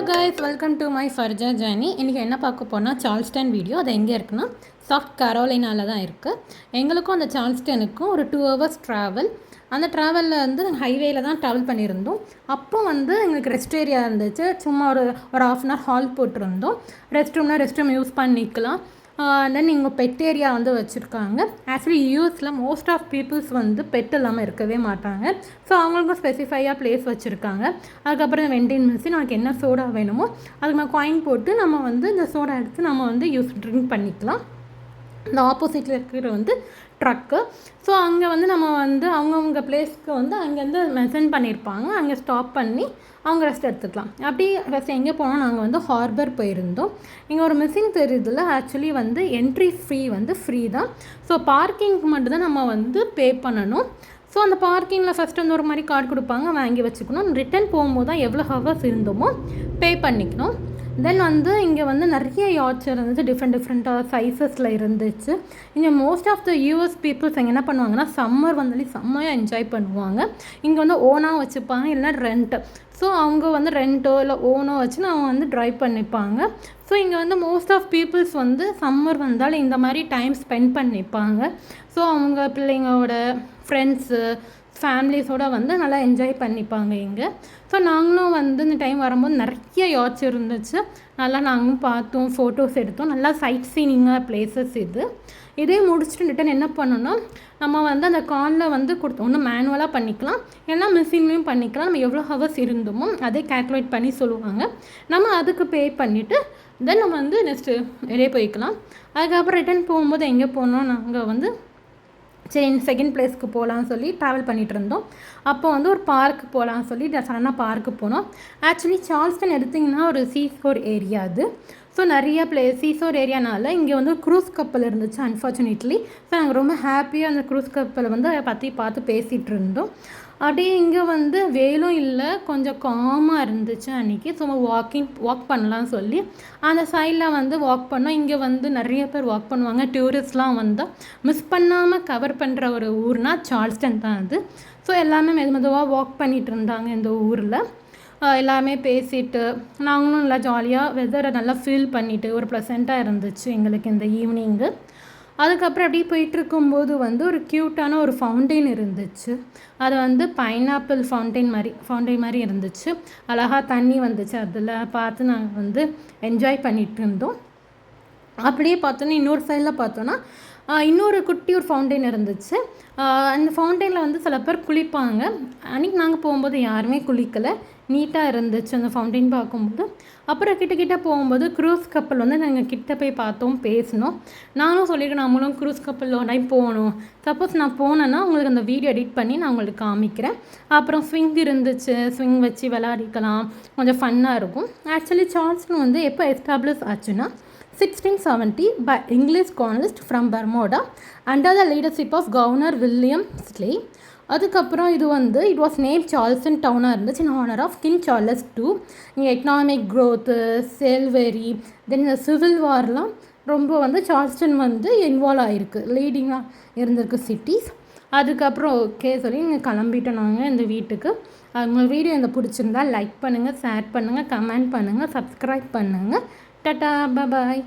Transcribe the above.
guys, welcome to my Farja journey. இன்றைக்கி என்ன பார்க்க போனால் சார்ல்ஸ்டன் வீடியோ. அது எங்கே இருக்குன்னா சவுத் கரோலினாவில் தான் இருக்குது. எங்களுக்கும் அந்த சார்ல்ஸ்டனுக்கும் ஒரு 2 hours ட்ராவல். அந்த ட்ராவலில் வந்து ஹைவேயில் தான் ட்ராவல் பண்ணியிருந்தோம். அப்போ வந்து எங்களுக்கு ரெஸ்ட் ஏரியா இருந்துச்சு. சும்மா ஒரு 1/2 hour ஹால் போட்டிருந்தோம். ரெஸ்ட் ரூம் யூஸ் பண்ணிக்கலாம். தென் இங்கே பெட் ஏரியா வந்து வச்சுருக்காங்க. ஆக்சுவலி யூஎஸில் மோஸ்ட் ஆஃப் பீப்புள்ஸ் வந்து பெட் இல்லாமல் இருக்கவே மாட்டாங்க. ஸோ அவங்களுக்கும் ஸ்பெசிஃபையாக ப்ளேஸ் வச்சுருக்காங்க. அதுக்கப்புறம் வெண்டிங் மிஷின், நமக்கு என்ன சோடா வேணுமோ அதுக்கு நம்ம காயின் போட்டு நம்ம வந்து இந்த சோடா எடுத்து நம்ம வந்து ட்ரிங்க் பண்ணிக்கலாம். இந்த ஆப்போசிட்டில் இருக்கிற வந்து ட்ரக்கு. ஸோ அங்கே வந்து நம்ம வந்து அவங்கவுங்க பிளேஸ்க்கு வந்து அங்கேருந்து மெசன் பண்ணியிருப்பாங்க. அங்கே ஸ்டாப் பண்ணி அவங்க ரெஸ்ட் எடுத்துக்கலாம். அப்படி ஃபஸ்ட் எங்கே போனால் நாங்கள் வந்து ஹார்பர் போயிருந்தோம். இங்கே ஒரு மிஸ்ஸிங் தெரியுதுல, ஆக்சுவலி வந்து என்ட்ரி ஃபீ வந்து ஃப்ரீ தான். ஸோ பார்க்கிங்க்கு மட்டும்தான் நம்ம வந்து பே பண்ணணும். ஸோ அந்த பார்க்கிங்கில் ஃபஸ்ட்டு வந்து ஒரு மாதிரி கார்டு கொடுப்பாங்க, வாங்கி வச்சுக்கணும். ரிட்டன் போகும்போது தான் எவ்வளோ ஹவர்ஸ் இருந்தோமோ பே பண்ணிக்கணும். தென் வந்து இங்கே வந்து நிறைய யாட்ஸ் இருந்துச்சு, டிஃப்ரெண்ட்டாக சைஸஸில் இருந்துச்சு. இங்கே most of the US peoples எங்கே என்ன பண்ணுவாங்கன்னா சம்மர் வந்தாலே செம்மையாக என்ஜாய் பண்ணுவாங்க. இங்கே வந்து ஓனாக வச்சுப்பாங்க, இல்லைனா ரெண்ட்டு. ஸோ அவங்க வந்து ரெண்ட்டோ இல்லை ஓனோ வச்சு அவங்க வந்து ட்ரைவ் பண்ணிப்பாங்க. ஸோ இங்கே வந்து மோஸ்ட் ஆஃப் பீப்புள்ஸ் வந்து சம்மர் வந்தாலும் இந்த மாதிரி டைம் ஸ்பெண்ட் பண்ணிப்பாங்க. ஸோ அவங்க பிள்ளைங்களோட ஃப்ரெண்ட்ஸு ஃபேமிலிஸோடு வந்து நல்லா என்ஜாய் பண்ணிப்பாங்க இங்கே. ஸோ நாங்களும் வந்து இந்த டைம் வரும்போது நிறைய யாட்ஸ் இருந்துச்சு. நல்லா நாங்களும் பார்த்தோம், ஃபோட்டோஸ் எடுத்தோம். நல்லா சைட் சீனிங்காக பிளேசஸ் இதே முடிச்சுட்டு ரிட்டன் என்ன பண்ணணும்னா நம்ம வந்து அந்த காலில் வந்து கொடுத்தோம். ஒன்று மேனுவலாக பண்ணிக்கலாம், இல்லைனா மிஷின்லேயும் பண்ணிக்கலாம். நம்ம எவ்வளோ ஹவர்ஸ் இருந்தோமோ அதே கேல்குலேட் பண்ணி சொல்லுவாங்க. நம்ம அதுக்கு பே பண்ணிவிட்டு தென் நம்ம வந்து நெக்ஸ்ட்டு வெளியே போய்க்கலாம். அதுக்கப்புறம் ரிட்டன் போகும்போது எங்கே போனோம், நாங்கள் வந்து சரி செகண்ட் பிளேஸ்க்கு போகலான்னு சொல்லி ட்ராவல் பண்ணிகிட்டு இருந்தோம். அப்போ வந்து ஒரு பார்க்கு போகலான்னு சொல்லி சடனாக பார்க்கு போனோம். ஆக்சுவலி சார்ல்ஸ்டன் எடுத்திங்கன்னா ஒரு சீஷோர் ஏரியா அது. ஸோ நிறைய சீஷோர் ஏரியானால இங்கே வந்து க்ரூஸ் கப்பல் இருந்துச்சு அன்ஃபார்ச்சுனேட்லி. ஸோ நாங்கள் ரொம்ப ஹாப்பியாக அந்த க்ரூஸ் கப்பலை வந்து பார்த்து பேசிகிட்டு இருந்தோம். அப்படியே இங்கே வந்து வெயிலும் இல்லை, கொஞ்சம் காமாக இருந்துச்சு அன்றைக்கி. ஸோ வாக் பண்ணலான்னு சொல்லி அந்த சைடில் வந்து வாக் பண்ணோம். இங்கே வந்து நிறைய பேர் வாக் பண்ணுவாங்க. டூரிஸ்ட்லாம் வந்தால் மிஸ் பண்ணாமல் கவர் பண்ணுற ஒரு ஊர்னால் சார்ல்ஸ்டன் தான் அது. ஸோ எல்லாமே மெதுவாக வாக் பண்ணிகிட்டு இருந்தாங்க இந்த ஊரில். எல்லாமே பேசிட்டு நாங்களும் நல்லா ஜாலியாக வெதரை நல்லா ஃபீல் பண்ணிவிட்டு ஒரு ப்ளசண்ட்டாக இருந்துச்சு எங்களுக்கு இந்த ஈவினிங்கு. அதுக்கப்புறம் அப்படியே போயிட்டுருக்கும்போது வந்து ஒரு க்யூட்டான ஒரு ஃபவுண்டெயின் இருந்துச்சு. அது வந்து பைனாப்பிள் ஃபவுண்டெயின் மாதிரி இருந்துச்சு. அழகாக தண்ணி வந்துச்சு, அதில் பார்த்து நாங்கள் வந்து என்ஜாய் பண்ணிகிட்டு இருந்தோம். அப்படியே பார்த்தோன்னா இன்னொரு சைடில் பார்த்தோன்னா இன்னொரு குட்டி ஒரு ஃபவுண்டெயின் இருந்துச்சு. அந்த ஃபவுண்டெயினில் வந்து சில பேர் குளிப்பாங்க. அன்றைக்கி நாங்கள் போகும்போது யாருமே குளிக்கலை, நீட்டாக இருந்துச்சு அந்த ஃபவுண்டெயின் பார்க்கும்போது. அப்புறம் கிட்ட போகும்போது க்ரூஸ் கப்பல் வந்து நாங்கள் கிட்ட போய் பார்த்தோம், பேசினோம். நானும் சொல்லியிருக்கேன் நம்மளும் க்ரூஸ் கப்பலில் ஒரு டைம் போகணும். சப்போஸ் நான் போனேன்னா உங்களுக்கு அந்த வீடியோ எடிட் பண்ணி நான் உங்களுக்கு காமிக்கிறேன். அப்புறம் ஸ்விங் இருந்துச்சு, ஸ்விங் வச்சு விளையாடிக்கலாம், கொஞ்சம் ஃபன்னாக இருக்கும். ஆக்சுவலி சார்ல்ஸ்டன் வந்து எப்போ எஸ்டாப்ளிஷ் ஆச்சுன்னா 1670 by English colonists from Bermuda under the leadership of Governor William Slay. அதுக்கப்புறம் இது வந்து இட் வாஸ் நேம் சார்ல்ஸ்டன் டவுனாக இருந்துச்சு in honour of King Charles II. இங்கே எக்கனாமிக் க்ரோத்து, செல்வரி, தென் இந்த சிவில் வார்லாம் ரொம்ப வந்து சார்ல்ஸ்டன் வந்து இன்வால்வ் ஆகிருக்கு, லீடிங்காக இருந்திருக்கு சிட்டிஸ். அதுக்கப்புறம் ஓகே சொல்லி இங்கே கிளம்பிட்டோம் நாங்கள் இந்த வீட்டுக்கு. உங்கள் வீடியோ இந்த பிடிச்சிருந்தா லைக் பண்ணுங்கள், ஷேர் பண்ணுங்கள், கமெண்ட் பண்ணுங்கள், சப்ஸ்கிரைப் பண்ணுங்கள். டாடா, பாய்.